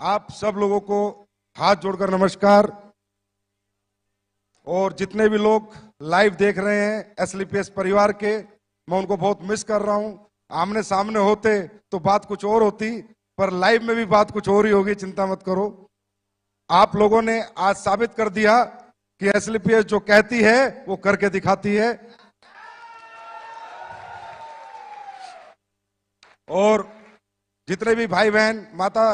आप सब लोगों को हाथ जोड़कर नमस्कार। और जितने भी लोग लाइव देख रहे हैं एसलीपीएस परिवार के, मैं उनको बहुत मिस कर रहा हूं। आमने सामने होते तो बात कुछ और होती, पर लाइव में भी बात कुछ और ही होगी, चिंता मत करो। आप लोगों ने आज साबित कर दिया कि एसलीपीएस जो कहती है वो करके दिखाती है। और जितने भी भाई बहन माता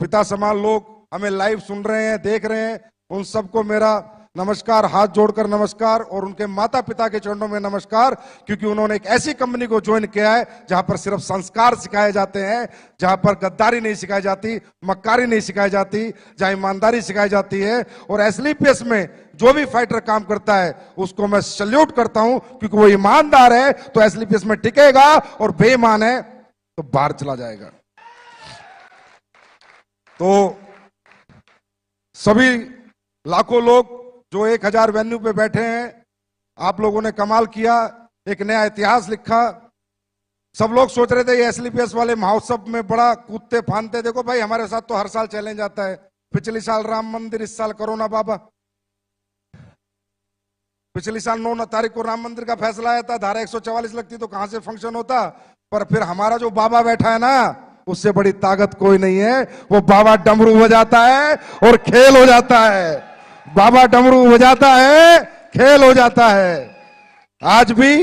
पिता समान लोग हमें लाइव सुन रहे हैं, देख रहे हैं, उन सबको मेरा नमस्कार, हाथ जोड़कर नमस्कार। और उनके माता पिता के चरणों में नमस्कार, क्योंकि उन्होंने एक ऐसी कंपनी को ज्वाइन किया है जहां पर सिर्फ संस्कार सिखाए जाते हैं, जहां पर गद्दारी नहीं सिखाई जाती, मक्कारी नहीं सिखाई जाती, जहां ईमानदारी सिखाई जाती है। और एसलीपीएस में जो भी फाइटर काम करता है उसको मैं सल्यूट करता हूं, क्योंकि वो ईमानदार है तो एसलीपीएस में टिकेगा, और बेईमान है तो बाहर चला जाएगा। तो सभी लाखों लोग जो 1000 वेन्यू पे बैठे हैं, आप लोगों ने कमाल किया, एक नया इतिहास लिखा। सब लोग सोच रहे थे ये एसलीपीएस वाले महोत्सव में बड़ा कूदते फांदते। देखो भाई, हमारे साथ तो हर साल चैलेंज आता है। पिछले साल राम मंदिर, इस साल कोरोना बाबा। पिछली साल 9 तारीख को राम मंदिर का फैसला आया था, धारा 144 लगती तो कहां से फंक्शन होता। पर फिर हमारा जो बाबा बैठा है ना, उससे बड़ी ताकत कोई नहीं है। वो बाबा डमरू बजाता है और खेल हो जाता है। बाबा डमरू बजाता है, खेल हो जाता है। आज भी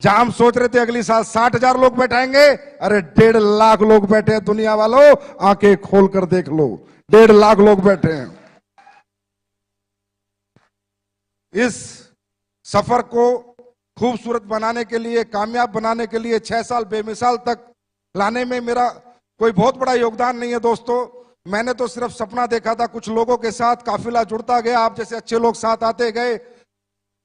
जहां हम सोच रहे थे अगली साल 60,000 लोग बैठाएंगे, अरे 1.5 लाख लोग बैठे हैं। दुनिया वालों, आंखें खोल कर देख लो, 1.5 लाख लोग बैठे हैं। इस सफर को खूबसूरत बनाने के लिए, कामयाब बनाने के लिए 6 साल बेमिसाल तक लाने में मेरा कोई बहुत बड़ा योगदान नहीं है दोस्तों। मैंने तो सिर्फ सपना देखा था, कुछ लोगों के साथ काफिला जुड़ता गया, आप जैसे अच्छे लोग साथ आते गए।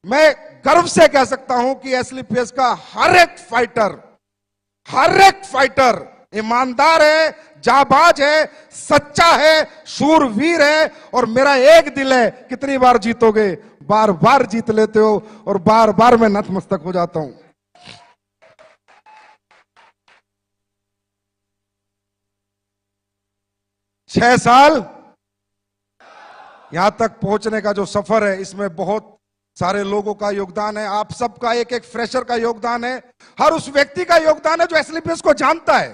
मैं गर्व से कह सकता हूं कि एसलीपीएस का हर एक फाइटर ईमानदार है, जाबाज है, सच्चा है, शूरवीर है। और मेरा एक दिल है, कितनी बार जीतोगे? बार बार जीत लेते हो, और बार बार मैं नतमस्तक हो जाता हूं। छह साल यहां तक पहुंचने का जो सफर है, इसमें बहुत सारे लोगों का योगदान है। आप सबका, एक एक फ्रेशर का योगदान है, हर उस व्यक्ति का योगदान है जो एसलीपीएस को जानता है,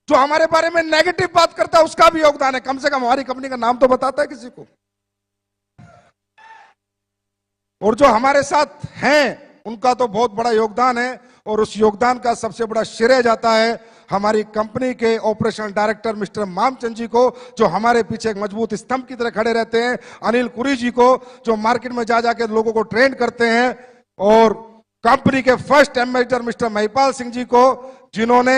जो हमारे बारे में नेगेटिव बात करता है, उसका भी योगदान है। कम से कम हमारी कंपनी का नाम तो बताता है किसी को। और जो हमारे साथ हैं उनका तो बहुत बड़ा योगदान है। और उस योगदान का सबसे बड़ा श्रेय जाता है हमारी कंपनी के ऑपरेशनल डायरेक्टर मिस्टर मामचंद जी को, जो हमारे पीछे एक मजबूत स्तंभ की तरह खड़े रहते हैं। अनिल कुरी जी को, जो मार्केट में जा जाके लोगों को ट्रेन करते हैं। और कंपनी के first ambassador mister Mahipal Singh ji को, जिन्होंने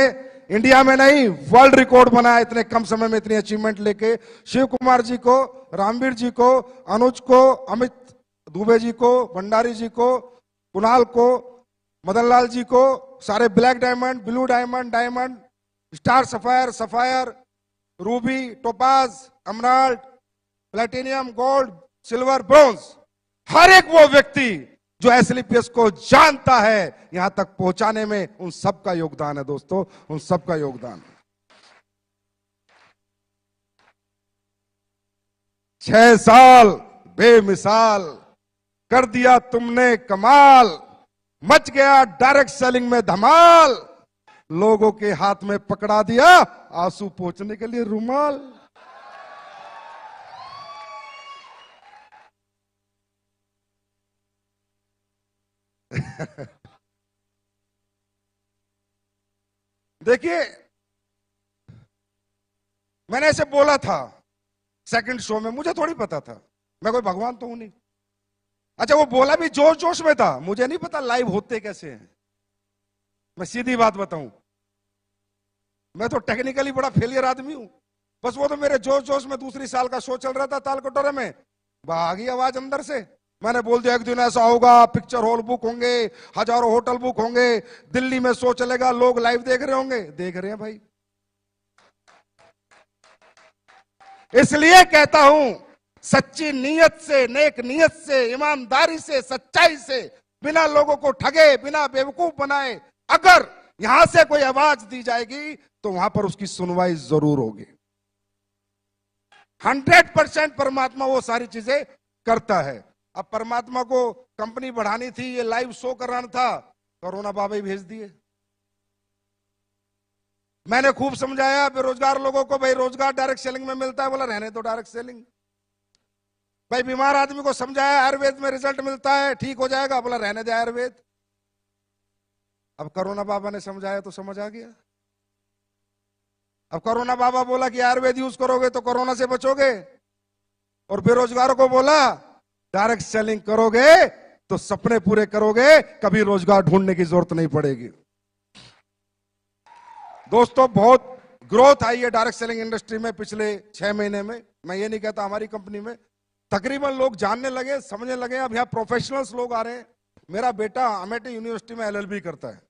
इंडिया में नहीं वर्ल्ड रिकॉर्ड बनाया इतने कम समय में इतनी अचीवमेंट लेके। शिव कुमार जी को, रामवीर जी को, अनुज को, अमित दुबे जी को, भंडारी जी को, कुणाल को, मदन लाल जी को, सारे black diamond, blue diamond, diamond, star sapphire, sapphire, ruby, topaz, emerald, platinum, gold, silver, bronze, हर एक वो व्यक्ति जो एसलीपीएस को जानता है, यहां तक पहुंचाने में उन सबका योगदान है दोस्तों, उन सबका योगदान। 6 साल बेमिसाल कर दिया तुमने कमाल, मच गया डायरेक्ट सेलिंग में धमाल, लोगों के हाथ में पकड़ा दिया आंसू पोंछने के लिए रुमाल। देखिए, मैंने ऐसे बोला था सेकंड शो में, मुझे थोड़ी पता था, मैं कोई भगवान तो हूं नहीं। अच्छा, वो बोला भी जोश जोश में था, मुझे नहीं पता लाइव होते कैसे हैं। मैं सीधी बात बताऊं, मैं तो टेक्निकली बड़ा फेलियर आदमी हूं। बस वो तो मेरे जोश जोश में दूसरी साल का शो चल रहा था ताल कटोरे में, भागी आवाज अंदर से। मैंने बोल दिया एक दिन ऐसा होगा, पिक्चर हॉल बुक होंगे, हजारों होटल बुक होंगे, दिल्ली में शो चलेगा, लोग लाइव देख रहे होंगे। देख रहे हैं भाई। इसलिए कहता हूं, सच्ची नीयत से, नेक नीयत से, ईमानदारी से, सच्चाई से, बिना लोगों को ठगे, बिना बेवकूफ बनाए अगर यहां से कोई आवाज दी जाएगी तो वहां पर उसकी सुनवाई जरूर होगी। 100% परमात्मा वो सारी चीजें करता है। अब परमात्मा को कंपनी बढ़ानी थी, ये लाइव शो कराना था, कोरोना बाबा ही भेज दिए। मैंने खूब समझाया बेरोजगार लोगों को, भाई रोजगार डायरेक्ट सेलिंग में मिलता है, बोला रहने तो डायरेक्ट सेलिंग। भाई बीमार आदमी को समझाया आयुर्वेद में रिजल्ट मिलता है, ठीक हो जाएगा, बोला रहने दे आयुर्वेद। अब कोरोना बाबा ने समझाया तो समझ आ गया। अब कोरोना बाबा बोला कि आयुर्वेद यूज करोगे तो कोरोना से बचोगे, और बेरोजगारों को बोला डायरेक्ट सेलिंग करोगे तो सपने पूरे करोगे, कभी रोजगार ढूंढने की जरूरत नहीं पड़ेगी। दोस्तों बहुत ग्रोथ आई है डायरेक्ट सेलिंग इंडस्ट्री में पिछले 6 महीने में। मैं ये नहीं कहता हमारी कंपनी में, तकरीबन लोग जानने लगे, समझने लगे। अब यहाँ प्रोफेशनल्स लोग आ रहे हैं। मेरा बेटा अमेठी यूनिवर्सिटी में LLB करता है,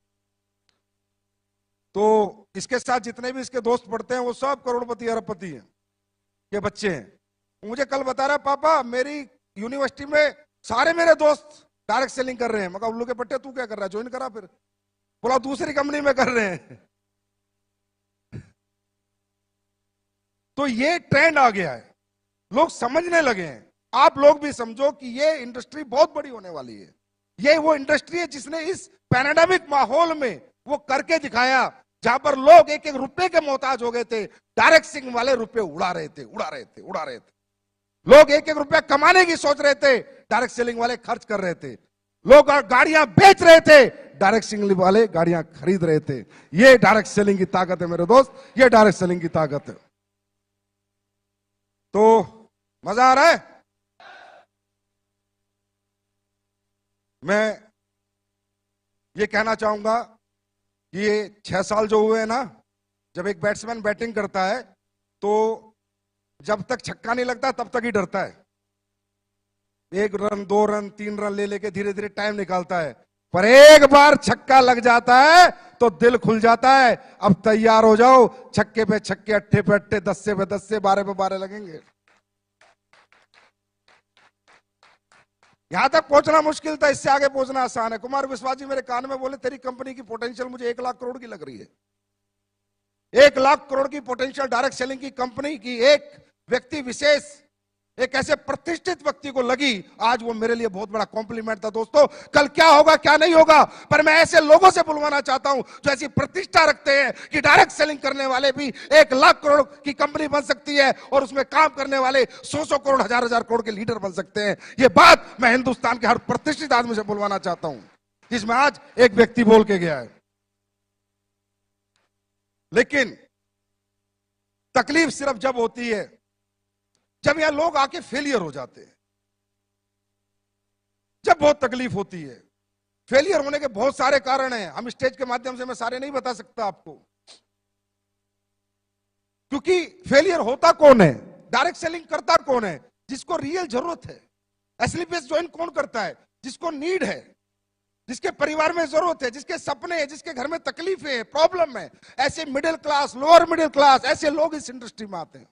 तो इसके साथ जितने भी इसके दोस्त पढ़ते हैं वो सब करोड़पति अरबपति हैं के बच्चे हैं। मुझे कल बता रहा पापा मेरी यूनिवर्सिटी में सारे मेरे दोस्त डायरेक्ट सेलिंग कर रहे हैं। मैं कहा उल्लू के पट्टे तू क्या कर रहा है, ज्वाइन करा फिर। बोला दूसरी कंपनी में कर रहे हैं। तो ये ट्रेंड आ गया है, लोग समझने लगे हैं। आप लोग भी समझो कि ये इंडस्ट्री बहुत बड़ी होने वाली है। ये वो इंडस्ट्री है जिसने इस पैंडेमिक माहौल में वो करके दिखाया, जहां पर लोग एक एक रुपए के मोहताज हो गए थे, डायरेक्ट सेलिंग वाले रुपए उड़ा रहे थे। लोग एक एक रुपया कमाने की सोच रहे थे, डायरेक्ट सेलिंग वाले खर्च कर रहे थे। लोग गाड़ियां बेच रहे थे, डायरेक्ट सेलिंग वाले गाड़ियां खरीद रहे थे। ये डायरेक्ट सेलिंग की ताकत है मेरे दोस्त, ये डायरेक्ट सेलिंग की ताकत है। तो मजा आ रहा है। मैं ये कहना चाहूंगा कि ये 6 साल जो हुए हैं ना, जब एक बैट्समैन बैटिंग करता है तो जब तक छक्का नहीं लगता तब तक ही डरता है। 1 रन 2 रन 3 रन ले लेके धीरे धीरे टाइम निकालता है, पर एक बार छक्का लग जाता है तो दिल खुल जाता है। अब तैयार हो जाओ, छक्के पे छक्के, अट्ठे पे अट्ठे, 10 पे 10, 12 पे 12 लगेंगे। यहां तक पहुंचना मुश्किल था, इससे आगे पहुंचना आसान है। कुमार विश्वास जी मेरे कान में बोले तेरी कंपनी की पोटेंशियल मुझे 1 लाख करोड़ की लग रही है। 1 लाख करोड़ की पोटेंशियल डायरेक्ट सेलिंग की कंपनी की एक व्यक्ति विशेष, एक ऐसे प्रतिष्ठित व्यक्ति को लगी। आज वो मेरे लिए बहुत बड़ा कॉम्प्लीमेंट था। दोस्तों कल क्या होगा क्या नहीं होगा, पर मैं ऐसे लोगों से बुलवाना चाहता हूं जो ऐसी प्रतिष्ठा रखते हैं कि डायरेक्ट सेलिंग करने वाले भी 1 लाख करोड़ की कंपनी बन सकती है, और उसमें काम करने वाले 100 करोड़, 1000 करोड़ के लीडर बन सकते हैं। ये बात मैं हिंदुस्तान के हर प्रतिष्ठित आदमी से बुलवाना चाहता हूं, जिसमें आज एक व्यक्ति बोल के गया है। लेकिन तकलीफ सिर्फ जब होती है जब यहां लोग आके फेलियर हो जाते हैं, जब बहुत तकलीफ होती है। फेलियर होने के बहुत सारे कारण हैं, हम स्टेज के माध्यम से मैं सारे नहीं बता सकता आपको, क्योंकि फेलियर होता कौन है, डायरेक्ट सेलिंग करता कौन है, जिसको रियल जरूरत है। एसलीपीएस ज्वाइन कौन करता है, जिसको नीड है, जिसके परिवार में जरूरत है, जिसके सपने हैं, जिसके घर में तकलीफें है, प्रॉब्लम है। ऐसे middle class, lower middle class, ऐसे लोग इस इंडस्ट्री में आते हैं।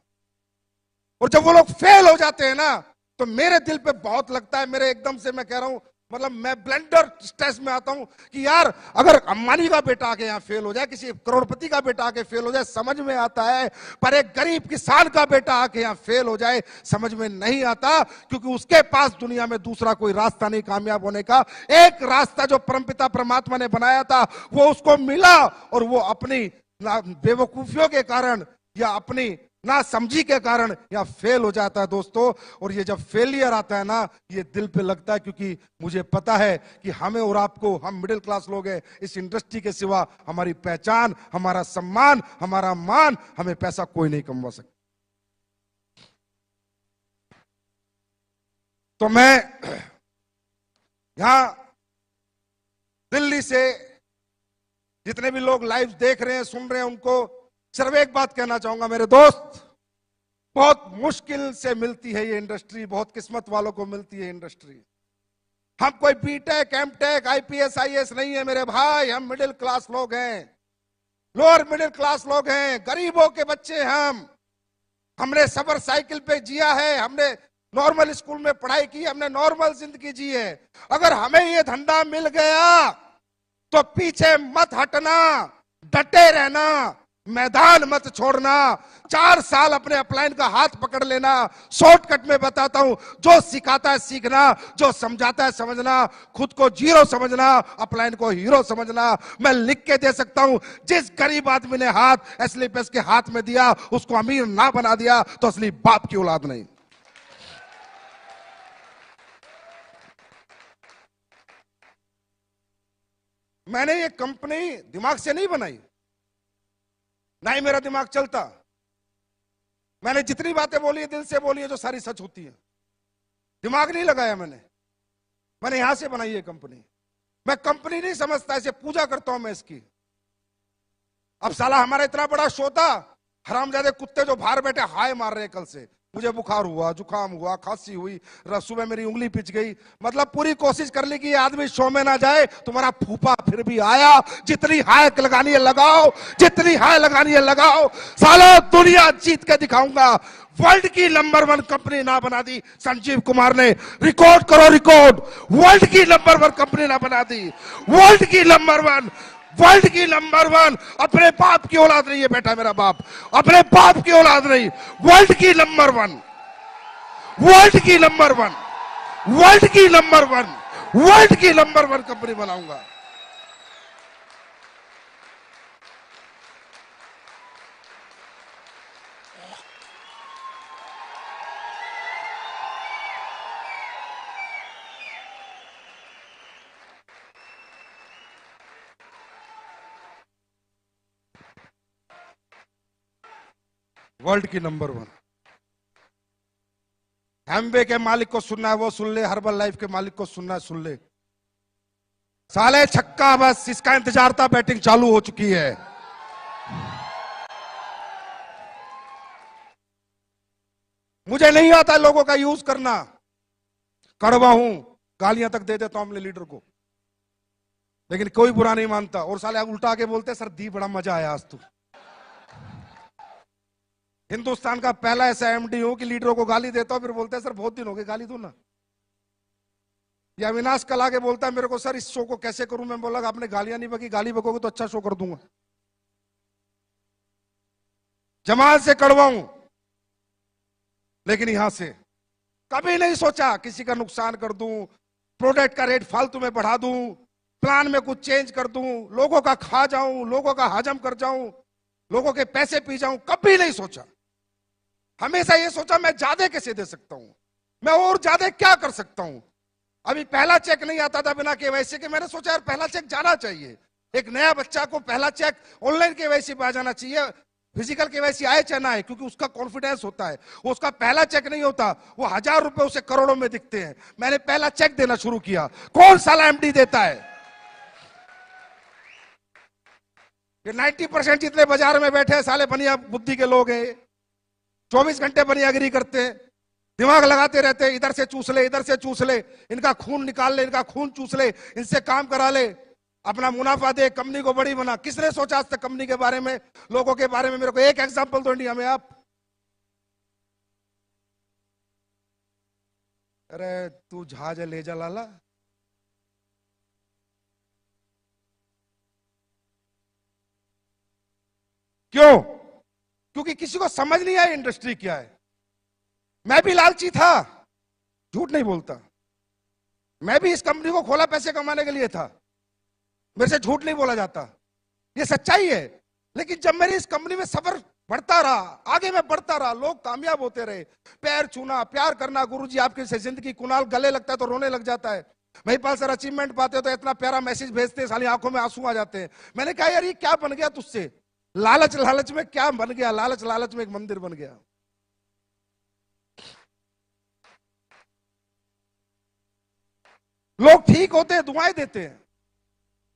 और जब वो लोग फेल हो जाते हैं ना, तो मेरे दिल पे बहुत लगता है। मेरे एकदम से मैं कह रहा हूं, मतलब मैं ब्लेंडर स्ट्रेस में आता हूं कि यार अगर अंबानी का बेटा आके यहां फेल हो जाए, किसी करोड़पति का बेटा आके फेल हो जाए, समझ में आता है, पर एक गरीब किसान का बेटा आके यहां फेल हो जाए समझ में नहीं आता, क्योंकि उसके पास दुनिया में दूसरा कोई रास्ता नहीं कामयाब होने का। एक रास्ता जो परमपिता परमात्मा ने बनाया था वो उसको मिला, और वो अपनी बेवकूफियों के कारण या अपनी ना समझी के कारण या फेल हो जाता है दोस्तों। और ये जब फेलियर आता है ना, ये दिल पे लगता है, क्योंकि मुझे पता है कि हमें और आपको, हम मिडिल क्लास लोग हैं, इस इंडस्ट्री के सिवा हमारी पहचान, हमारा सम्मान, हमारा मान, हमें पैसा कोई नहीं कमवा सकता। तो मैं यहां दिल्ली से जितने भी लोग लाइव देख रहे हैं, सुन रहे हैं, उनको सिर्फ एक बात कहना चाहूंगा, मेरे दोस्त, बहुत मुश्किल से मिलती है ये इंडस्ट्री, बहुत किस्मत वालों को मिलती है इंडस्ट्री। हम कोई बीटेक, एमटेक, आईपीएस, आईएएस नहीं है मेरे भाई, हम मिडिल क्लास लोग हैं, लोअर मिडिल क्लास लोग हैं, गरीबों के बच्चे हमने सबर साइकिल पे जिया है, हमने नॉर्मल स्कूल में पढ़ाई की, हमने नॉर्मल जिंदगी जी है। अगर हमें ये धंधा मिल गया तो पीछे मत हटना, डटे रहना, मैदान मत छोड़ना। 4 साल अपने अपलाइन का हाथ पकड़ लेना। शॉर्टकट में बताता हूं, जो सिखाता है सीखना, जो समझाता है समझना, खुद को जीरो समझना, अपलाइन को हीरो समझना। मैं लिख के दे सकता हूं, जिस गरीब आदमी ने हाथ एसलीपीएस के हाथ में दिया उसको अमीर ना बना दिया तो असली बाप की औलाद नहीं। मैंने ये कंपनी दिमाग से नहीं बनाई, ना ही मेरा दिमाग चलता। मैंने जितनी बातें बोली है दिल से बोली है, जो सारी सच होती है। दिमाग नहीं लगाया मैंने यहां से बनाई है कंपनी। मैं कंपनी नहीं समझता, इसे पूजा करता हूं मैं इसकी। अब साला हमारा इतना बड़ा शो था, हरामजादे कुत्ते जो बाहर बैठे हाय मार रहे कल से। मुझे बुखार हुआ, जुकाम हुआ, खांसी हुई, सुबह मेरी उंगली पिच गई। मतलब पूरी कोशिश कर ली कि ये आदमी शो में ना जाए। तुम्हारा फूफा फिर भी आया। जितनी हाय लगानी है लगाओ, जितनी हाय लगानी है लगाओ। साला दुनिया जीत के दिखाऊंगा। वर्ल्ड की नंबर 1 कंपनी ना बना दी संजीव कुमार ने। रिकॉर्ड करो रिकॉर्ड। वर्ल्ड की नंबर 1 कंपनी ना बना दी। वर्ल्ड की नंबर 1, वर्ल्ड की नंबर 1। अपने बाप की औलाद नहीं है बेटा, मेरा बाप अपने बाप की औलाद नहीं। वर्ल्ड की नंबर 1, वर्ल्ड की नंबर 1, वर्ल्ड की नंबर 1, वर्ल्ड की नंबर 1 कंपनी बनाऊंगा। वर्ल्ड की नंबर 1। एमवे के मालिक को सुनना है वो सुन ले, हर्बल लाइफ के मालिक को सुनना है सुन ले। साले छक्का, बस इसका इंतजार था, बैटिंग चालू हो चुकी है। मुझे नहीं आता लोगों का यूज करना। कड़वा हूं, गालियां तक दे देता हूं अपने लीडर को, लेकिन कोई बुरा नहीं मानता। और साले उल्टा के बोलते सर दी बड़ा मजा आया आज तू। हिंदुस्तान का पहला ऐसा एमडी हूं कि लीडरों को गाली देता हूं, फिर बोलते हैं सर बहुत दिन हो गए गाली दो ना। या अविनाश कल आके बोलता है मेरे को, सर इस शो को कैसे करूं। मैं बोला आपने गालियां नहीं बकी, गाली बकोगे तो अच्छा शो कर दूंगा। जमाल से कड़वा हूं, लेकिन यहां से कभी नहीं सोचा किसी का नुकसान कर दूं, प्रोडक्ट का रेट फालतू में बढ़ा दूं, प्लान में कुछ चेंज कर दूं, लोगों का खा जाऊं, लोगों का हजम कर जाऊं, लोगों के पैसे पी जाऊं। कभी नहीं सोचा। हमेशा ये सोचा मैं ज्यादा कैसे दे सकता हूं, मैं और ज्यादा क्या कर सकता हूं। अभी पहला चेक नहीं आता था बिना केवाईसी के। मैंने सोचा यार पहला चेक जाना चाहिए। एक नया बच्चा को पहला चेक ऑनलाइन केवाईसी पे आ जाना चाहिए, फिजिकल केवाईसी आए चाहे ना आए, क्योंकि उसका कॉन्फिडेंस होता है। वो उसका पहला चेक नहीं होता, वो 1000 रुपए उसे करोड़ों में दिखते हैं। मैंने पहला चेक देना शुरू किया। कौन साला एमडी देता है? ये 90% जितने बाजार में बैठे हैं साले बनिया बुद्धि के लोग हैं। 24 घंटे बनियागिरी करते हैं, दिमाग लगाते रहते हैं, इधर से चूस ले, इधर से चूस ले, इनका खून निकाल ले, इनका खून चूस ले, इनसे काम करा ले, अपना मुनाफा दे, कंपनी को बड़ी बना। किसने सोचा आज तक कंपनी के बारे में, लोगों के बारे में? मेरे को एक एग्जांपल दो इंडिया में आप। अरे तू जहाज ले जा लाला। क्यों? क्योंकि किसी को समझ नहीं आया इंडस्ट्री क्या है। मैं भी लालची था, झूठ नहीं बोलता। मैं भी इस कंपनी को खोला पैसे कमाने के लिए था, मेरे से झूठ नहीं बोला जाता, ये सच्चाई है। लेकिन जब मेरी इस कंपनी में सफर बढ़ता रहा, आगे मैं बढ़ता रहा, लोग कामयाब होते रहे, पैर छूना, प्यार करना। गुरुजी आपकी जिंदगी, कुणाल गले लगता है तो रोने लग जाता है, महिपाल सर अचीवमेंट पाते हो तो इतना प्यारा मैसेज भेजते हैं, साली आंखों में आंसू आ जाते हैं। मैंने कहा यार ये क्या बन गया तुझसे? लालच लालच में क्या बन गया? लालच लालच में एक मंदिर बन गया। लोग ठीक होते हैं, दुआएं देते हैं,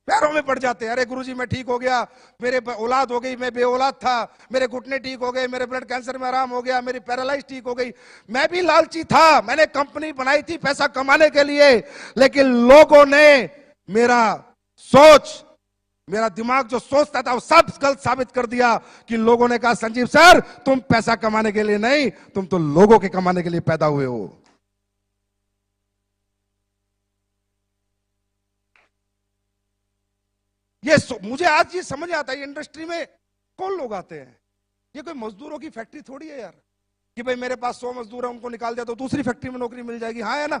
पैरों में पड़ जाते हैं। अरे गुरुजी मैं ठीक हो गया, मेरे औलाद हो गई, मैं बे औलाद था, मेरे घुटने ठीक हो गए, मेरे ब्लड कैंसर में आराम हो गया, मेरी पैरालाइज ठीक हो गई। मैं भी लालची था, मैंने कंपनी बनाई थी पैसा कमाने के लिए, लेकिन लोगों ने मेरा सोच, मेरा दिमाग जो सोचता था वो सब गलत साबित कर दिया। कि लोगों ने कहा संजीव सर तुम पैसा कमाने के लिए नहीं, तुम तो लोगों के कमाने के लिए पैदा हुए हो। ये मुझे आज ये समझ आता है इंडस्ट्री में कौन लोग आते हैं? ये कोई मजदूरों की फैक्ट्री थोड़ी है यार कि भाई मेरे पास 100 मजदूर है, उनको निकाल दिया तो दूसरी फैक्ट्री में नौकरी मिल जाएगी। हाँ है ना?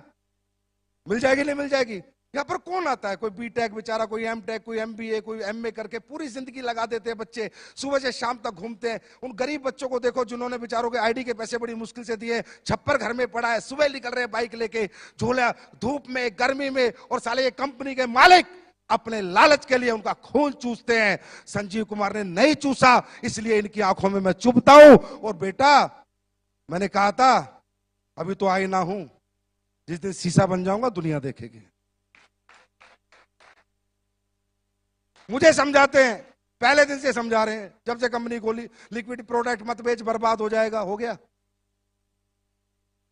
मिल जाएगी नहीं मिल जाएगी? यहाँ पर कौन आता है? कोई बीटेक बेचारा, कोई एमटेक, कोई एमबीए, कोई एमए करके पूरी जिंदगी लगा देते हैं बच्चे, सुबह से शाम तक घूमते हैं। उन गरीब बच्चों को देखो जिन्होंने बेचारों के आईडी के पैसे बड़ी मुश्किल से दिए, छप्पर घर में पड़ा है, सुबह निकल रहे हैं बाइक लेके, झोला धूप में गर्मी में, और साले ये कंपनी के मालिक अपने लालच के लिए उनका खून चूसते हैं। संजीव कुमार ने नहीं चूसा, इसलिए इनकी आंखों में मैं चुभता हूं। और बेटा, मैंने कहा था अभी तो आईना हूं, जिस दिन शीशा बन जाऊंगा दुनिया देखेगी। मुझे समझाते हैं, पहले दिन से समझा रहे हैं, जब से कंपनी खोली, लिक्विड प्रोडक्ट मत बेच, बर्बाद हो जाएगा। हो गया?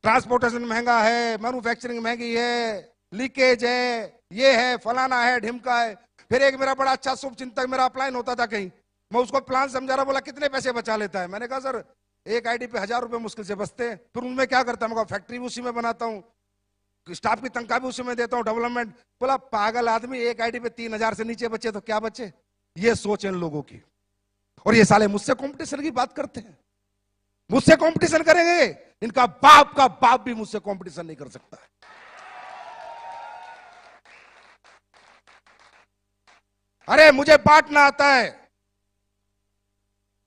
ट्रांसपोर्टेशन महंगा है, मैन्युफैक्चरिंग महंगी है, लीकेज है, ये है, फलाना है, ढिमका है। फिर एक मेरा बड़ा अच्छा शुभ चिंतक मेरा अपलाइन होता था कहीं, मैं उसको प्लान समझा रहा, बोला कितने पैसे बचा लेता है? मैंने कहा सर एक आईडी पे 1000 रुपए मुश्किल से बचते हैं। फिर उनमें क्या करता है? मैं फैक्ट्री भी उसी में बनाता हूँ, स्टाफ की तनख्वाह भी उसी में देता हूँ, डेवलपमेंट। बोला पागल आदमी, एक आईडी पे 3000 से नीचे बचे तो क्या बचे? ये सोच इन लोगों की। और ये साले मुझसे कंपटीशन की बात करते हैं, मुझसे कंपटीशन करेंगे? इनका बाप का बाप भी मुझसे कंपटीशन नहीं कर सकता है। अरे मुझे बांटना आता है,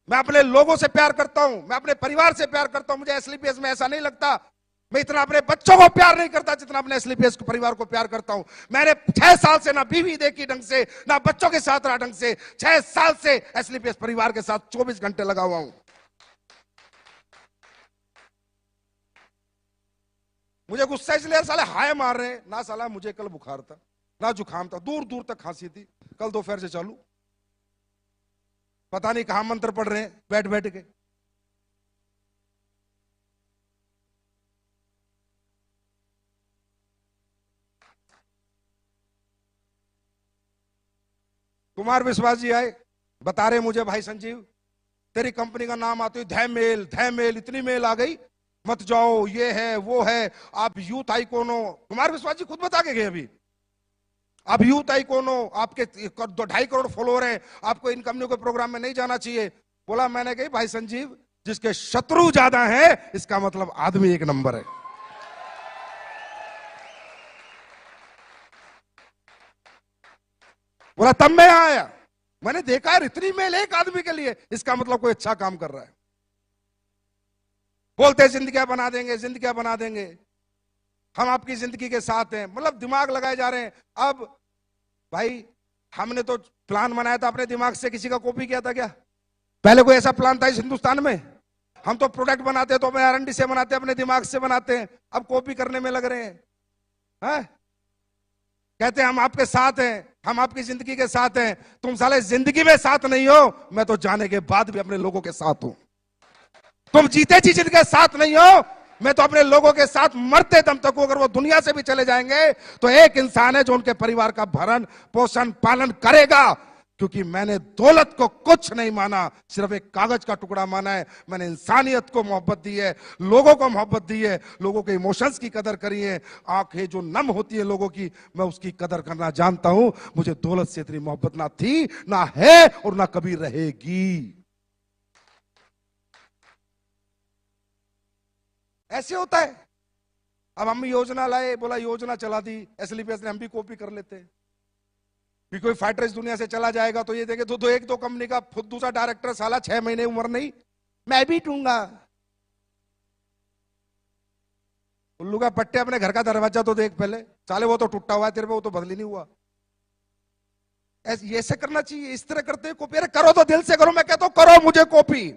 मैं अपने लोगों से प्यार करता हूं, मैं अपने परिवार से प्यार करता हूं। मुझे एसलीपीएस में ऐसा नहीं लगता मैं इतना अपने बच्चों को प्यार नहीं करता जितना अपने एसलीपीएस को परिवार को प्यार करता हूं। मैंने 6 साल से ना बीवी देखी ढंग से, ना बच्चों के साथ रहा ढंग से। 6 साल से एसलीपीएस परिवार के साथ 24 घंटे लगा हुआ हूं। मुझे गुस्सा इसलिए साले हाय मार रहे हैं ना, साला मुझे कल बुखार था ना जुकाम था, दूर दूर तक खांसी थी, कल दोपहर से चालू, पता नहीं कहां मंत्र पढ़ रहे हैं बैठ बैठ के। कुमार विश्वास जी आए, बता रहे मुझे भाई संजीव तेरी कंपनी का नाम आते ही धैमेल धैमेल इतनी मेल आ गई, मत जाओ, ये है वो है, आप यूथ आइकॉन हो। कुमार विश्वास जी खुद बता के गए अभी, आप यूथ आइकॉन हो, आपके 2.5 करोड़ फॉलोअर हैं, आपको इन कंपनियों के प्रोग्राम में नहीं जाना चाहिए। बोला मैंने कही भाई संजीव जिसके शत्रु ज्यादा है इसका मतलब आदमी एक नंबर है। बोला तब मैं आया, मैंने देखा है इतनी मेल एक आदमी के लिए, इसका मतलब कोई अच्छा काम कर रहा है। बोलते जिंदगियां बना देंगे, जिंदगियां बना देंगे, हम आपकी जिंदगी के साथ हैं, मतलब दिमाग लगाए जा रहे हैं। अब भाई हमने तो प्लान बनाया था अपने दिमाग से, किसी का कॉपी किया था क्या? पहले कोई ऐसा प्लान था इस हिंदुस्तान में? हम तो प्रोडक्ट बनाते तो अपने R&D से बनाते, अपने दिमाग से बनाते हैं, अब कॉपी करने में लग रहे हैं। कहते हैं हम आपके साथ हैं, हम आपकी जिंदगी के साथ हैं। तुम साले जिंदगी में साथ नहीं हो, मैं तो जाने के बाद भी अपने लोगों के साथ हूं। तुम जीते जी जिनके साथ नहीं हो, मैं तो अपने लोगों के साथ मरते दम तक हूं। अगर वो दुनिया से भी चले जाएंगे तो एक इंसान है जो उनके परिवार का भरण पोषण पालन करेगा, क्योंकि मैंने दौलत को कुछ नहीं माना, सिर्फ एक कागज का टुकड़ा माना है। मैंने इंसानियत को मोहब्बत दी है, लोगों को मोहब्बत दी है, लोगों के इमोशंस की कदर करी है। आंखें जो नम होती है लोगों की, मैं उसकी कदर करना जानता हूं। मुझे दौलत से इतनी मोहब्बत ना थी, ना है और ना कभी रहेगी। ऐसे होता है। अब हम योजना लाए, बोला योजना चला दी एसलीपीएस ने, हम भी कॉपी कर लेते हैं। भी कोई फाइटर इस दुनिया से चला जाएगा तो ये देखे तो एक दो कंपनी का खुद दूसरा डायरेक्टर साला 6 महीने उम्र नहीं, मैं भी टूंगा। उल्लू का पट्टे, अपने घर का दरवाजा तो देख पहले, साले वो तो टूटा हुआ है तेरे पे, वो तो बदली नहीं हुआ। ऐसे करना चाहिए, इस तरह करते हैं कॉपी। अरे करो तो दिल से करो, मैं कहता हूं करो मुझे कॉपी,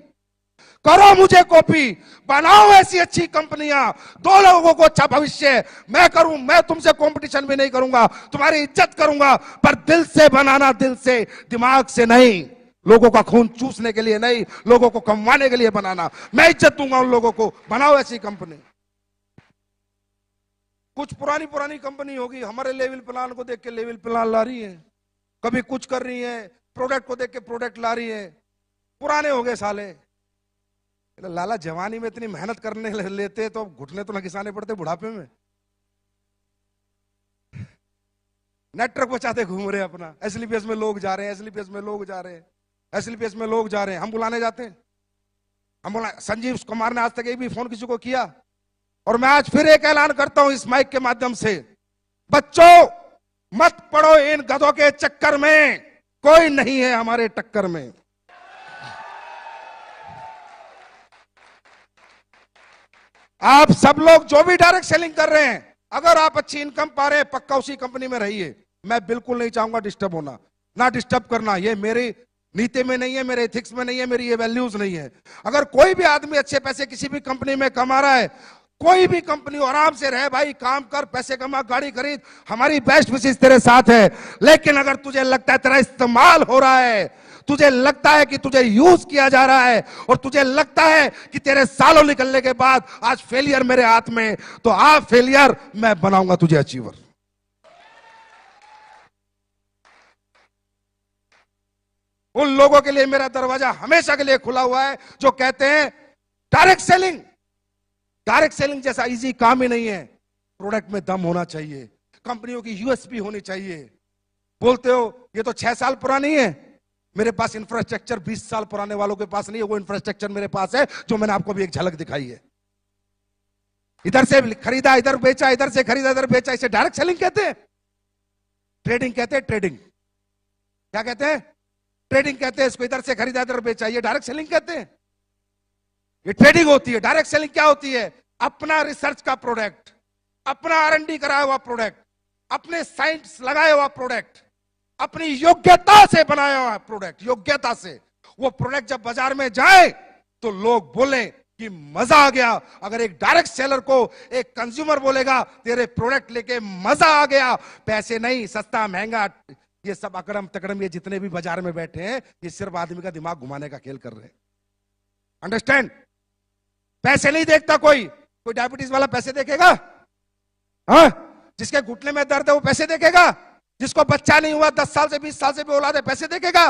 करो मुझे कॉपी, बनाओ ऐसी अच्छी कंपनियां, दो लोगों को अच्छा भविष्य। मैं करूं, मैं तुमसे कंपटीशन भी नहीं करूंगा, तुम्हारी इज्जत करूंगा, पर दिल से बनाना, दिल से, दिमाग से नहीं। लोगों का खून चूसने के लिए नहीं, लोगों को कमवाने के लिए बनाना। मैं इज्जत दूंगा उन लोगों को, बनाओ ऐसी कंपनी। कुछ पुरानी पुरानी कंपनी होगी, हमारे लेवल प्लान को देख के लेवल प्लान ला रही है, कभी कुछ कर रही है, प्रोडक्ट को देख के प्रोडक्ट ला रही है। पुराने हो गए साले। लाला जवानी में इतनी मेहनत करने लेते तो घुटने तो न घिसाने पड़ते बुढ़ापे में। नेटवर्क बचाते घूम रहे अपना, एसलीपीएस में लोग जा रहे हैं, एसलीपीएस में लोग जा रहे हैं, एसएलपीएस में लोग जा रहे हैं, हम बुलाने जाते हैं? हम बुला, संजीव कुमार ने आज तक एक भी फोन किसी को किया? और मैं आज फिर एक ऐलान करता हूं इस माइक के माध्यम से, बच्चों मत पड़ो इन गधों के चक्कर में, कोई नहीं है हमारे टक्कर में। आप सब लोग जो भी डायरेक्ट सेलिंग कर रहे हैं, अगर आप अच्छी इनकम पा रहे हैं, पक्का उसी कंपनी में रहिए। मैं बिल्कुल नहीं चाहूंगा डिस्टर्ब होना, ना डिस्टर्ब करना, ये मेरी नीति में नहीं है, मेरे एथिक्स में नहीं है, मेरी ये वैल्यूज नहीं है। अगर कोई भी आदमी अच्छे पैसे किसी भी कंपनी में कमा रहा है, कोई भी कंपनी, आराम से रहे भाई, काम कर, पैसे कमा, गाड़ी खरीद, हमारी बेस्ट विशेष तेरे साथ है। लेकिन अगर तुझे लगता है तेरा इस्तेमाल हो रहा है, तुझे लगता है कि तुझे यूज किया जा रहा है, और तुझे लगता है कि तेरे सालों निकलने के बाद आज फेलियर मेरे हाथ में, तो आप फेलियर, मैं बनाऊंगा तुझे अचीवर। उन लोगों के लिए मेरा दरवाजा हमेशा के लिए खुला हुआ है जो कहते हैं डायरेक्ट सेलिंग, डायरेक्ट सेलिंग जैसा इजी काम ही नहीं है। प्रोडक्ट में दम होना चाहिए, कंपनियों की यूएसपी होनी चाहिए। बोलते हो ये तो 6 साल पुरानी है, मेरे पास इंफ्रास्ट्रक्चर 20 साल पुराने वालों के पास नहीं है, वो इंफ्रास्ट्रक्चर मेरे पास है जो मैंने आपको भी एक झलक दिखाई है। इधर से खरीदा, इधर बेचा, इधर से खरीदा, इधर बेचा, इसे डायरेक्ट सेलिंग कहते हैं। ट्रेडिंग कहते हैं, ट्रेडिंग क्या कहते हैं? ट्रेडिंग कहते हैं इसको। इधर से खरीदा, इधर बेचा, ये डायरेक्ट सेलिंग कहते हैं। ये ट्रेडिंग होती है। डायरेक्ट सेलिंग क्या होती है? अपना रिसर्च का प्रोडक्ट, अपना R&D कराया हुआ प्रोडक्ट, अपने साइंस लगाया हुआ प्रोडक्ट, अपनी योग्यता से बनाया हुआ प्रोडक्ट, योग्यता से वो प्रोडक्ट जब बाजार में जाए तो लोग बोले कि मजा आ गया। अगर एक डायरेक्ट सेलर को एक कंज्यूमर बोलेगा तेरे प्रोडक्ट लेके मजा आ गया, पैसे नहीं, सस्ता महंगा, ये सब अकड़म तकड़म, ये जितने भी बाजार में बैठे हैं, ये सिर्फ आदमी का दिमाग घुमाने का खेल कर रहे हैं। अंडरस्टैंड? पैसे नहीं देखता कोई डायबिटीज वाला पैसे देखेगा? हाँ, जिसके घुटने में दर्द है वो पैसे देखेगा? जिसको बच्चा नहीं हुआ 10 साल से 20 साल से भी औलाद है, पैसे देखेगा?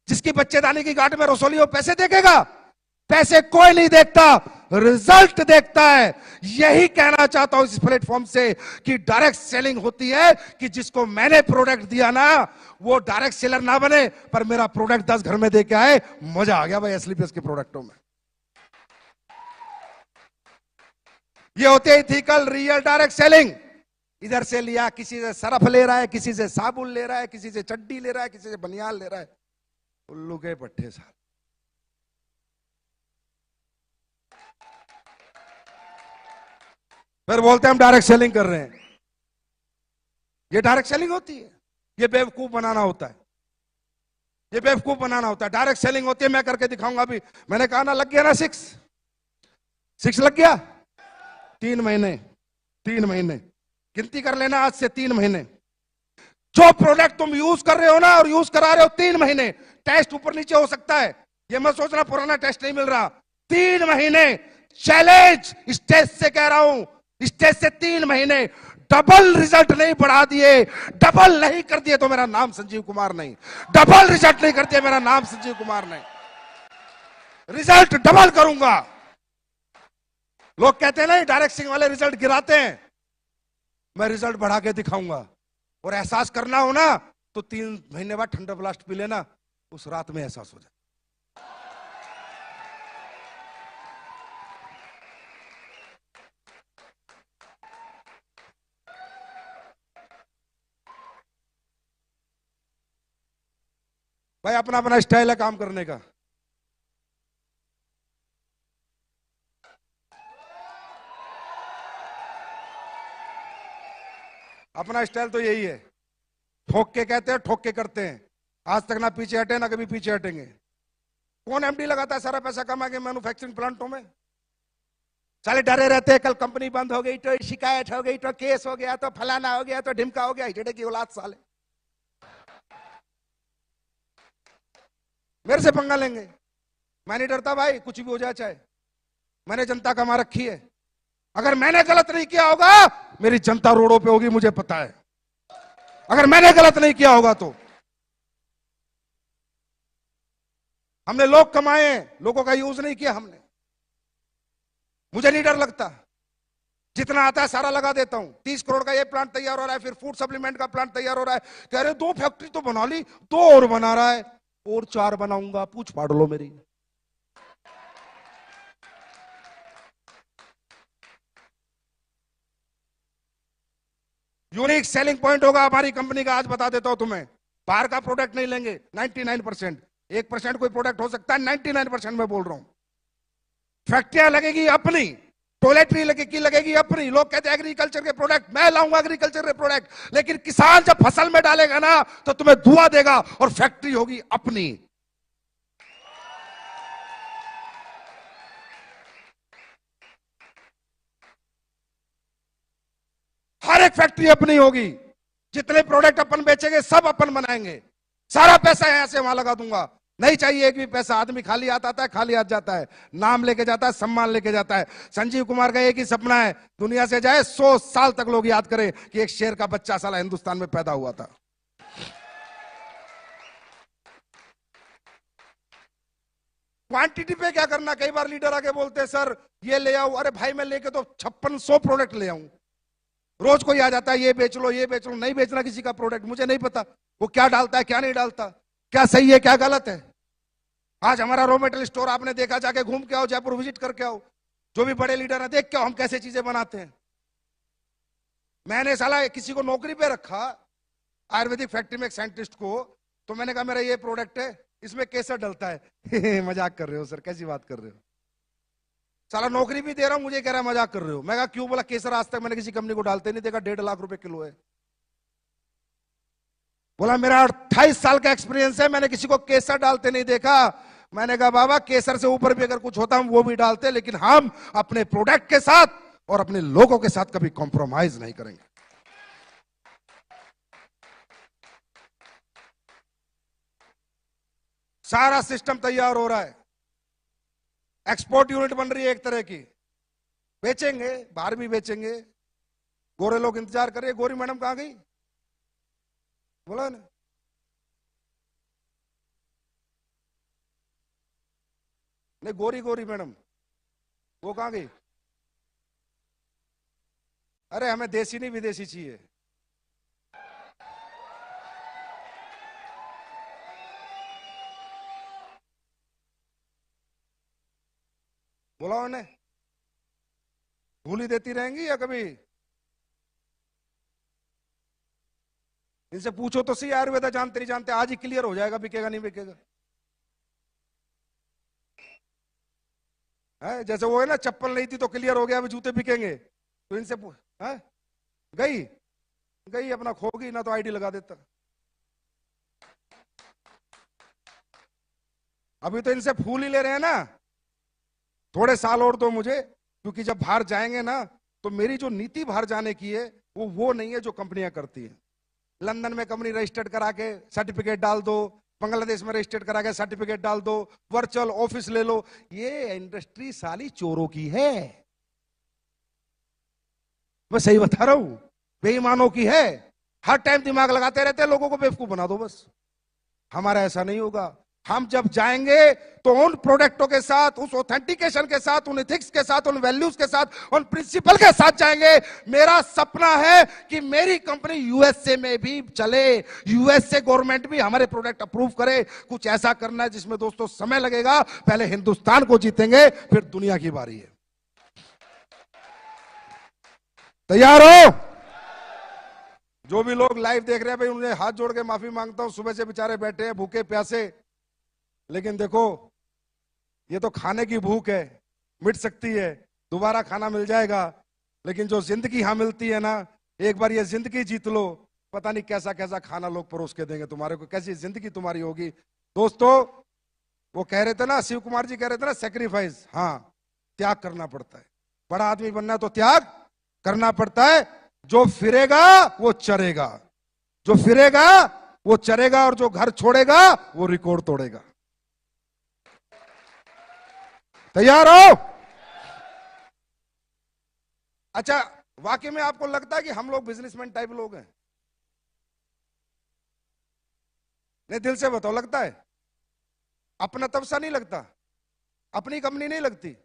जिसकी बच्चेदानी की गांठ में रसोली हो, पैसे देखेगा? पैसे कोई नहीं देखता, रिजल्ट देखता है। यही कहना चाहता हूं इस प्लेटफॉर्म से कि डायरेक्ट सेलिंग होती है कि जिसको मैंने प्रोडक्ट दिया ना, वो डायरेक्ट सेलर ना बने, पर मेरा प्रोडक्ट 10 घर में दे के आए। मजा आ गया भाई एसएलपीएस के प्रोडक्टों में। ये होते हैं इथिकल रियल डायरेक्ट सेलिंग। इधर से लिया, किसी से सरफ ले रहा है, किसी से साबुन ले रहा है, किसी से चड्डी ले रहा है, किसी से बनियान ले रहा है, उल्लू के पट्टे साहब। फिर बोलते हैं हम डायरेक्ट सेलिंग कर रहे हैं। ये डायरेक्ट सेलिंग होती है? ये बेवकूफ बनाना होता है, ये बेवकूफ बनाना होता है। डायरेक्ट सेलिंग होती है, मैं करके दिखाऊंगा। अभी मैंने कहा ना, लग गया ना 6 लग गया। 3 महीने, 3 महीने गिनती कर लेना, आज से 3 महीने जो प्रोडक्ट तुम यूज कर रहे हो ना, और यूज करा रहे हो 3 महीने, टेस्ट ऊपर नीचे हो सकता है, ये मत सोचना पुराना टेस्ट नहीं मिल रहा। 3 महीने चैलेंज, स्टेज से कह रहा हूं, स्टेज से 3 महीने डबल रिजल्ट नहीं बढ़ा दिए, डबल नहीं कर दिए तो मेरा नाम संजीव कुमार नहीं। डबल रिजल्ट नहीं कर दिया, मेरा नाम संजीव कुमार नहीं। रिजल्ट डबल करूंगा। लोग कहते हैं नहीं डायरेक्ट सेलिंग वाले रिजल्ट गिराते हैं, मैं रिजल्ट बढ़ा के दिखाऊंगा। और एहसास करना हो ना तो 3 महीने बाद ठंडा ब्लास्ट पी लेना, उस रात में एहसास हो जाए। भाई अपना अपना स्टाइल है काम करने का। अपना स्टाइल तो यही है, ठोक के कहते हैं, ठोक के करते हैं। आज तक ना पीछे हटे, ना कभी पीछे हटेंगे। कौन एमडी लगाता है सारा पैसा कमा के मैन्युफैक्चरिंग प्लांटों में? साले डरे रहते हैं, कल कंपनी बंद हो गई तो शिकायत हो गई, तो केस हो गया, तो फलाना हो गया, तो ढिमका हो गया। हिटड़े की औलाद साले मेरे से पंगा लेंगे। मैं नहीं डरता भाई, कुछ भी हो जाए चाहे। मैंने जनता कमा रखी है, अगर मैंने गलत नहीं किया होगा मेरी जनता रोडों पे होगी, मुझे पता है। अगर मैंने गलत नहीं किया होगा तो हमने लोग कमाए, लोगों का यूज नहीं किया हमने। मुझे नहीं डर लगता, जितना आता है सारा लगा देता हूं। 30 करोड़ का ये प्लांट तैयार हो रहा है, फिर फूड सप्लीमेंट का प्लांट तैयार हो रहा है। कह रहे 2 फैक्ट्री तो बना ली, 2 और बना रहा है। और 4 बनाऊंगा, पूछ फाड़ लो मेरी। यूनिक सेलिंग पॉइंट होगा हमारी कंपनी का, आज बता देता हूं तुम्हें। बाहर का प्रोडक्ट नहीं लेंगे 99%। 1% कोई प्रोडक्ट हो सकता है, 99% मैं बोल रहा हूं। फैक्ट्रियां लगेगी अपनी, टॉयलेटरी लगेगी अपनी। लोग कहते हैं एग्रीकल्चर के प्रोडक्ट, मैं लाऊंगा एग्रीकल्चर के प्रोडक्ट, लेकिन किसान जब फसल में डालेगा ना तो तुम्हें धुआं देगा, और फैक्ट्री होगी अपनी। हर एक फैक्ट्री अपनी होगी। जितने प्रोडक्ट अपन बेचेंगे सब अपन बनाएंगे। सारा पैसा यहां से वहां लगा दूंगा, नहीं चाहिए एक भी पैसा। आदमी खाली हाथ आता है, खाली हाथ जाता है, नाम लेके जाता है, सम्मान लेके जाता है। संजीव कुमार का एक ही सपना है, दुनिया से जाए 100 साल तक लोग याद करें कि एक शेर का बच्चा साला हिंदुस्तान में पैदा हुआ था। क्वांटिटी पे क्या करना। कई बार लीडर आके बोलते हैं सर ये ले आओ, अरे भाई मैं लेके तो 5600 प्रोडक्ट ले आऊं। रोज कोई आ जाता है ये बेच लो ये बेच लो। नहीं बेचना किसी का प्रोडक्ट, मुझे नहीं पता वो क्या डालता है क्या नहीं डालता, क्या सही है क्या गलत है। आज हमारा रॉ मेटेरियल स्टोर आपने देखा, जाके घूम के आओ, जयपुर विजिट करके आओ, जो भी बड़े लीडर है देख के आओ हम कैसे चीजें बनाते हैं। मैंने साला किसी को नौकरी पे रखा आयुर्वेदिक फैक्ट्री में, एक साइंटिस्ट को, तो मैंने कहा मेरा ये प्रोडक्ट है, इसमें केसर डलता है। मजाक कर रहे हो सर, कैसी बात कर रहे हो। साला नौकरी भी दे रहा हूं, मुझे कह रहा है मजाक कर रहे हो। मैं कहा क्यों? बोला केसर आज तक मैंने किसी कंपनी को डालते नहीं देखा, 1.5 लाख रुपए किलो है। बोला मेरा 28 साल का एक्सपीरियंस है, मैंने किसी को केसर डालते नहीं देखा। मैंने कहा बाबा केसर से ऊपर भी अगर कुछ होता हम वो भी डालते, लेकिन हम अपने प्रोडक्ट के साथ और अपने लोगों के साथ कभी कॉम्प्रोमाइज नहीं करेंगे। सारा सिस्टम तैयार हो रहा है, एक्सपोर्ट यूनिट बन रही है एक तरह की, बेचेंगे बाहर भी बेचेंगे। गोरे लोग इंतजार कर रहे हैं, गोरी मैडम कहां गई? बोला ना, नहीं गोरी गोरी मैडम वो कहां गई? अरे हमें देसी नहीं विदेशी चाहिए। बोला उन्हें, भूली देती रहेंगी या कभी? इनसे पूछो तो सही, आयुर्वेदा जानते नहीं जानते, आज ही क्लियर हो जाएगा बिकेगा नहीं बिकेगा। है जैसे वो है ना, चप्पल नहीं थी तो क्लियर हो गया अभी जूते बिकेंगे। तो इनसे है? गई गई अपना खोगी ना, तो आईडी लगा देता। अभी तो इनसे फूल ही ले रहे हैं ना, थोड़े साल और दो मुझे, क्योंकि जब बाहर जाएंगे ना तो मेरी जो नीति बाहर जाने की है वो नहीं है जो कंपनियां करती हैं। लंदन में कंपनी रजिस्टर्ड करा के सर्टिफिकेट डाल दो, बांग्लादेश में रजिस्टर्ड करा के सर्टिफिकेट डाल दो, वर्चुअल ऑफिस ले लो। ये इंडस्ट्री साली चोरों की है, मैं सही बता रहा हूं, बेईमानों की है। हर टाइम दिमाग लगाते रहते हैं, लोगों को बेवकूफ बना दो बस। हमारा ऐसा नहीं होगा। हम जब जाएंगे तो उन प्रोडक्टों के साथ, उस ऑथेंटिकेशन के साथ, उन एथिक्स के साथ, उन वैल्यूज के साथ, उन प्रिंसिपल के साथ जाएंगे। मेरा सपना है कि मेरी कंपनी यूएसए में भी चले, यूएसए गवर्नमेंट भी हमारे प्रोडक्ट अप्रूव करे। कुछ ऐसा करना है जिसमें दोस्तों समय लगेगा, पहले हिंदुस्तान को जीतेंगे फिर दुनिया की बारी है। तैयार हो? जो भी लोग लाइव देख रहे हैं भाई, उन्हें हाथ जोड़ के माफी मांगता हूं, सुबह से बेचारे बैठे हैं भूखे प्यासे। लेकिन देखो ये तो खाने की भूख है, मिट सकती है, दोबारा खाना मिल जाएगा। लेकिन जो जिंदगी यहां मिलती है ना, एक बार ये जिंदगी जीत लो, पता नहीं कैसा कैसा खाना लोग परोस के देंगे तुम्हारे को, कैसी जिंदगी तुम्हारी होगी। दोस्तों वो कह रहे थे ना, शिव कुमार जी कह रहे थे ना, सेक्रीफाइस, हाँ त्याग करना पड़ता है। बड़ा आदमी बनना है तो त्याग करना पड़ता है। जो फिरेगा वो चरेगा, जो फिरेगा वो चरेगा, और जो घर छोड़ेगा वो रिकॉर्ड तोड़ेगा। तैयार हो? अच्छा, वाकई में आपको लगता है कि हम लोग बिजनेसमैन टाइप लोग हैं? नहीं दिल से बताओ, लगता है? अपना तब सा नहीं लगता, अपनी कंपनी नहीं लगती।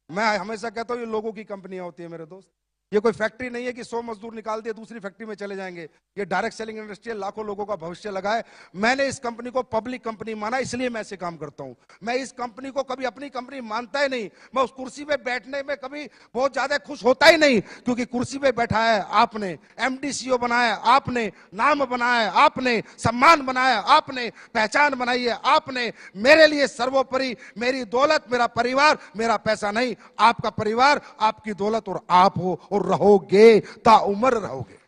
मैं हमेशा कहता हूं ये लोगों की कंपनियां होती है मेरे दोस्त, ये कोई फैक्ट्री नहीं है कि 100 मजदूर निकाल दिए दूसरी फैक्ट्री में चले जाएंगे। ये डायरेक्ट सेलिंग इंडस्ट्री है, लाखों लोगों का भविष्य लगा है। मैंने इस कंपनी को पब्लिक कंपनी माना, इसलिए मैं ऐसे काम करता हूं। मैं इस कंपनी को कभी अपनी कंपनी मानता ही नहीं। मैं उस कुर्सी पे बैठने में कभी बहुत ज्यादा खुश होता ही नहीं, क्योंकि कुर्सी पे बैठा है आपने, एमडी सीईओ बनाया आपने, नाम बनाया आपने, सम्मान बनाया आपने, पहचान बनाई है आपने। मेरे लिए सर्वोपरि मेरी दौलत, मेरा परिवार, मेरा पैसा नहीं, आपका परिवार, आपकी दौलत और आप हो, और रहोगे, ताउम्र रहोगे।